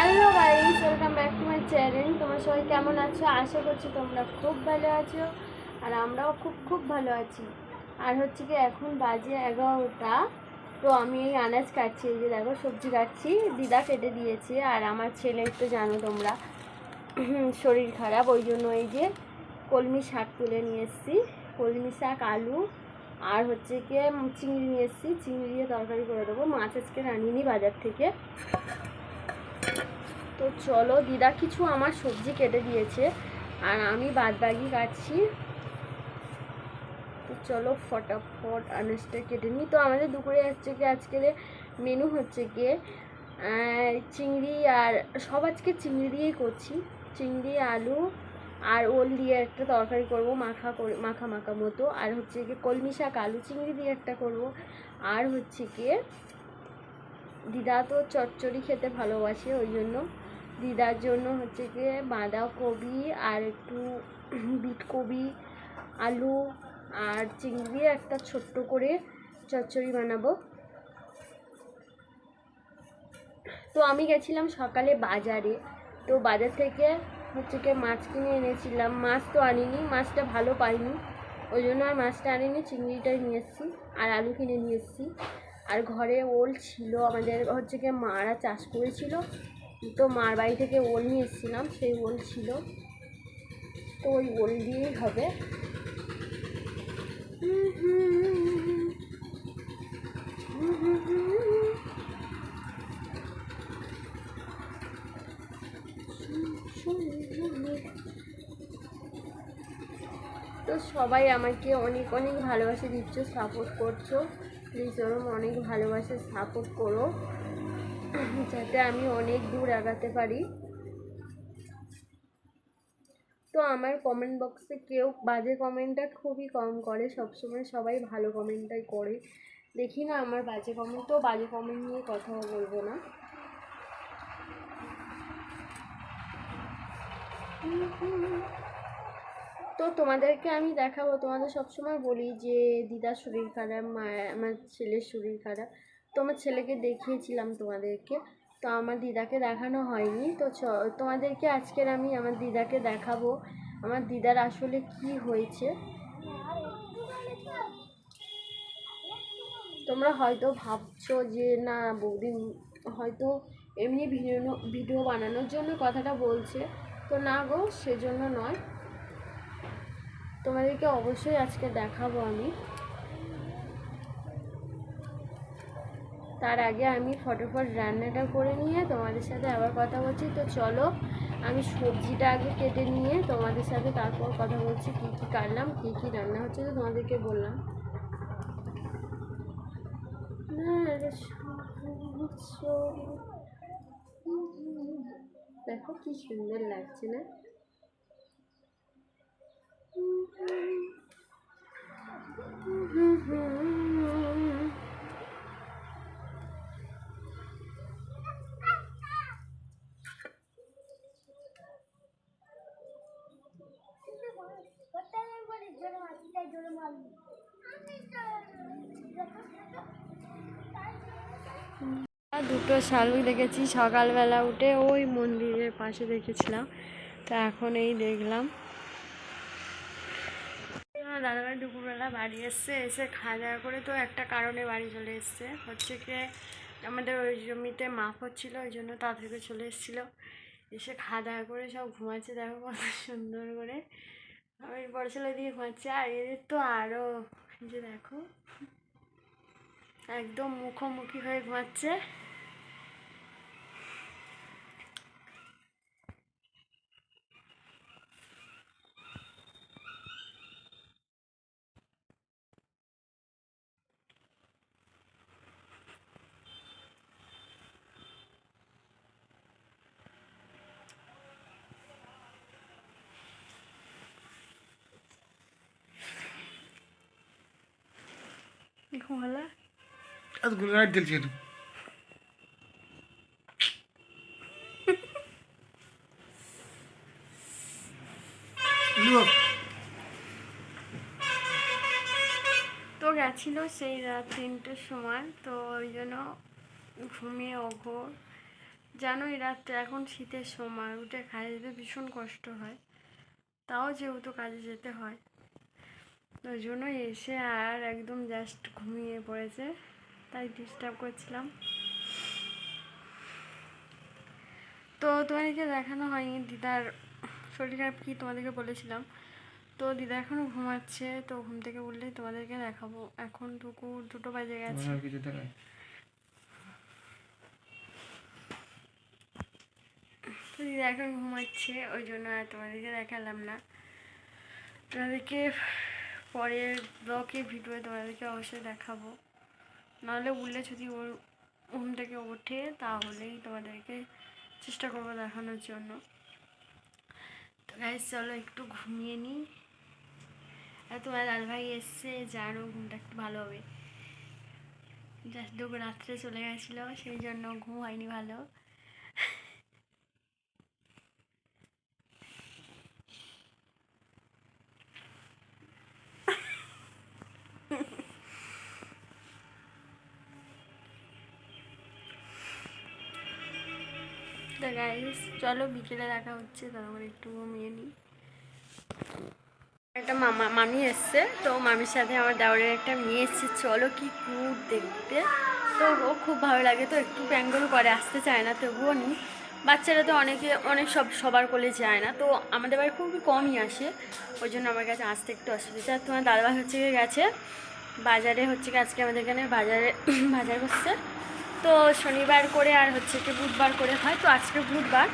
Hello guys, welcome back to my channel. তোমরা সবাই কেমন আছো? আশা করছি তোমরা খুব ভালো আছো, আর আমরাও খুব খুব ভালো আছি। আর হচ্ছে কি, এখন বাজে 11টা। তো আমি এই আনাজ কাটছি, এই যে দেখো সবজি কাটছি, দিদা কেটে দিয়েছে। আর আমার ছেলের তো জানো তোমরা শরীর খারাপ, ওই জন্য এই যে কলমি শাক তুলে নিয়ে এসেছি। কলমি শাক, আলু আর হচ্ছে কি চিংড়ি নিয়ে এসেছি, চিংড়ি দিয়ে তরকারি করে দেবো। মাছ আজকে রানিনি বাজার থেকে। তো চলো, দিদা কিছু আমার সবজি কেটে দিয়েছে আর আমি বাদবাকি কাটছি। তো চলো ফটাফট আনাজটা কেটে নিই। তো আমাদের দুপুরে হচ্ছে কি আজকের মেনু হচ্ছে কি চিংড়ি, আর সব আজকে চিংড়ি দিয়েই করছি। চিংড়ি, আলু আর ওল দিয়ে একটা তরকারি করব, মাখা মাখা মতো। আর হচ্ছে কি কলমি শাক, আলু চিংড়ি দিয়ে একটা করব। আর হচ্ছে কি দিদা তো চচ্চড়ি খেতে ভালোবাসে, ওই জন্য দিদার জন্য হচ্ছে গিয়ে বাঁধাকপি আর একটু বিটকপি, আলু আর চিংড়ি একটা ছোট্ট করে চচ্চড়ি বানাবো। তো আমি গেছিলাম সকালে বাজারে, তো বাজার থেকে হচ্ছে গিয়ে মাছ কিনে এনেছিলাম। মাছ তো আনিনি, মাছটা ভালো পাইনি, ওই জন্য আর মাছটা আনিনি, চিংড়িটাই নিয়ে এসেছি আর আলু কিনে নিয়ে এসেছি। আর ঘরে ওল ছিল, আমাদের হচ্ছে গিয়ে মারা চাষ করেছিল, তো মার বাড়ি থেকে ওল নিয়ে এসেছিলাম, সেই ওল ছিল, তো ওই ওল দিয়েই হবে। তো সবাই আমাকে অনেক অনেক ভালোবাসা দিচ্ছ, সাপোর্ট করছো। প্লিজ ওরম অনেক ভালোবাসা সাপোর্ট করো, যাতে আমি অনেক দূর আগাতে পারি। তো আমার কমেন্ট বক্সে কেউ বাজে কমেন্টটা খুবই কম করে, সবসময় সবাই ভালো কমেন্টটাই করে। দেখি না আমার বাজে কমেন্ট, তো বাজে কমেন্ট নিয়ে কথা বলবো না। তো তোমাদেরকে আমি দেখাবো, তোমাদের সবসময় বলি যে দিদার শরীর খারাপ, আমার ছেলের শরীর খারাপ। তো আমার ছেলেকে দেখিয়েছিলাম তোমাদেরকে, তো আমার দিদাকে দেখানো হয়নি। তো তোমাদেরকে আজকের আমি আমার দিদাকে দেখাবো, আমার দিদার আসলে কি হয়েছে। তোমরা হয়তো ভাবছো যে না বৌদি হয়তো এমনি ভিডিও বানানোর জন্য কথাটা বলছে, তো না গো, সেজন্য নয়। তোমাদেরকে অবশ্যই আজকে দেখাবো আমি। তার আগে আমি ফটোফট রান্নাটা করে নিয়ে তোমাদের সাথে আবার কথা বলছি। তো চলো, আমি সবজিটা আগে কেটে নিয়ে তোমাদের সাথে তারপর কথা বলছি, কী কী কাটলাম, কী কী রান্না হচ্ছে, তো তোমাদেরকে বললাম। দেখো কি সুন্দর লাগছে না? দুটো শালুক দেখেছি সকালবেলা উঠে, ওই মন্দিরের পাশে দেখেছিলাম, তো এখন এই দেখলাম। দাদাভাই দুপুরবেলা বাড়ি এসছে, এসে খাওয়া দাওয়া করে তো একটা কারণে বাড়ি চলে এসছে, হচ্ছে কি আমাদের ওই জমিতে মাপ হচ্ছিলো, ওই জন্য তাড়াতাড়ি চলে এসেছিলো। এসে খাওয়া দাওয়া করে সব ঘুমাচ্ছে, দেখো কত সুন্দর করে আমি বড় ছেলে দিয়ে ঘুমাচ্ছে। আর এদের তো আরও, যে দেখো একদম মুখোমুখি হয়ে ঘুমাচ্ছে। ঘুমালা ಅದಕ್ಕೆ ಗಾಡಿ ತಿಳಿಸಿ তো গেছিল সেই রাত 3টের সময়, তো ওই জন্য ঘুমিয়ে ওঘর জানোই রাত্রে এখন শীতের সময় উঠে কাজে যেতে ভীষণ কষ্ট হয়, তাও যেহেতু কাজে যেতে হয় ওই জন্য এসে আর একদম জাস্ট ঘুমিয়ে পড়েছে, তাই ডিস্টার্ব করছিলাম। তো তোমাদেরকে দেখানো হয়নি দিদার শরীর খারাপ, কি তোমাদেরকে বলেছিলাম। তো দিদা এখনও ঘুমাচ্ছে, তো ঘুম থেকে উঠলেই তোমাদেরকে দেখাবো। এখন দুটো বাজে গেছে। কিছু দেখায় তো দিদা এখন ঘুমাচ্ছে, ওই জন্য আর তোমাদেরকে দেখালাম না। তোমাদেরকে পরের ব্লগে ভিডিও তোমাদেরকে অবশ্যই দেখাবো, নাহলে উঠলে যদি ওর ঘুম থেকে ওঠে তাহলেই তোমাদেরকে চেষ্টা করবো দেখানোর জন্য। তো গাইস চলো একটু ঘুমিয়ে নিই। আর তোমার দাদা ভাই এসছে, জানো ঘুমটা একটু ভালো হবে। জাস্ট রাত্রে চলে গেছিলো, সেই জন্য ঘুম হয়নি ভালো। তো গাইস চলো বিকেলে দেখা হচ্ছে, তারপরে একটু ঘুমিয়ে নিই। একটা মামি এসছে, তো মামির সাথে আমার দেওরের একটা মেয়ে এসছে, চলো কি কিউট দেখতে। তো ও খুব ভালো লাগে, তো একটু ব্যাঙ্গল করে আসতে চায় না, তবুও নি। বাচ্চারা তো অনেক সবার কোলে যায় না, তো আমাদের বাড়ি খুবই কমই আসে, ওই জন্য আমার কাছে আসতে একটু অসুবিধা। আর তোমার দাদাভাই হচ্ছে গিয়ে গেছে বাজারে, হচ্ছে কি আজকে আমাদের এখানে বাজার করছে। তো শনিবার করে আর হচ্ছে কি বুধবার করে হয়, তো আজকে বুধবার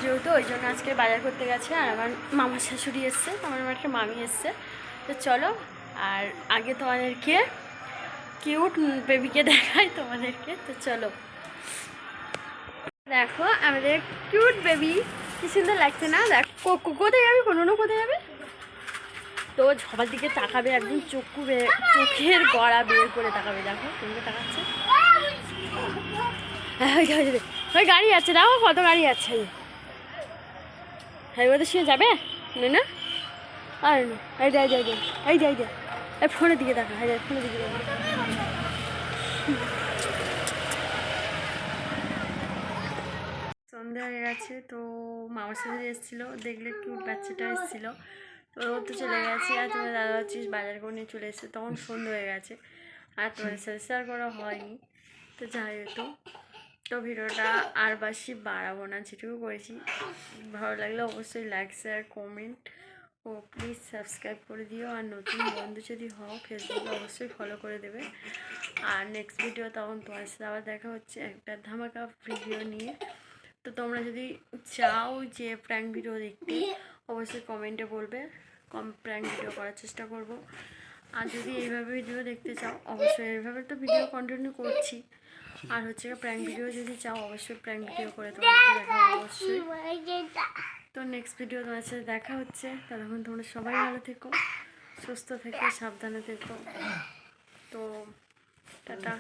যেহেতু ওই জন্য আজকে বাজার করতে গেছে। আর আমার মামার শাশুড়ি এসছে, আমার একটা মামি এসছে। তো চলো আর আগে তোমাদেরকে কিউট বেবিকে দেখাই তোমাদেরকে। তো চলো দেখো আমাদের কিউট বেবি, কি সুন্দর লাগছে না? দেখ কোথায় যাবে, কোনো কোথায় যাবে, তো সবার দিকে তাকাবে, একদম চোখের গড়া বের করে তাকাবে। দেখো তোমাকে তাকাচ্ছে, ওই গাড়ি আছে, দেখো কত গাড়ি আছে। হ্যাঁ ওদের সঙ্গে যাবে না? আর না, এই দে এই ফোনের দিকে দেখা, হ্যাঁ ফোনের দিকে দেখা। সন্ধ্যা হয়ে গেছে, তো মামার সাথে এসেছিলো, দেখলে কিউট বাচ্চাটা এসেছিলো, তো ও তো চলে গেছে। আর তোমার দাদা হচ্ছিস বাজার করে নিয়ে চলে এসেছে, তখন সন্ধ্যা হয়ে গেছে, আর তোমাদের সাথে শেয়ার করা হয়নি। তো যাই হতো, তো ভিডিওটা আর বেশি বাড়াবো না, যেটুকু করেছি ভালো লাগলে অবশ্যই লাইক শেয়ার কমেন্ট ও প্লিজ সাবস্ক্রাইব করে দিও। আর নতুন বন্ধু যদি হও ফেসবুকে অবশ্যই ফলো করে দেবে। আর নেক্সট ভিডিও তখন তোমার সাথে আবার দেখা হচ্ছে একটা ধামাকা ভিডিও নিয়ে। তো তোমরা যদি চাও যে প্র্যাঙ্ক ভিডিও দেখতে অবশ্যই কমেন্টে বলবে, প্র্যাঙ্ক ভিডিও করার চেষ্টা করব। আর যদি এইভাবে ভিডিও দেখতে চাও অবশ্যই, এইভাবে তো ভিডিও কন্টিনিউ করছি। আর হচ্ছে প্র্যাঙ্ক ভিডিও যদি চাও অবশ্যই প্র্যাঙ্ক ভিডিও করে তোমাদেরকে দেখাবো অবশ্যই। তো নেক্সট ভিডিও তোমার সাথে দেখা হচ্ছে, ততক্ষণ তোমরা সবাই ভালো থেকো, সুস্থ থেকো, সাবধানে থেকো। তো টাটা।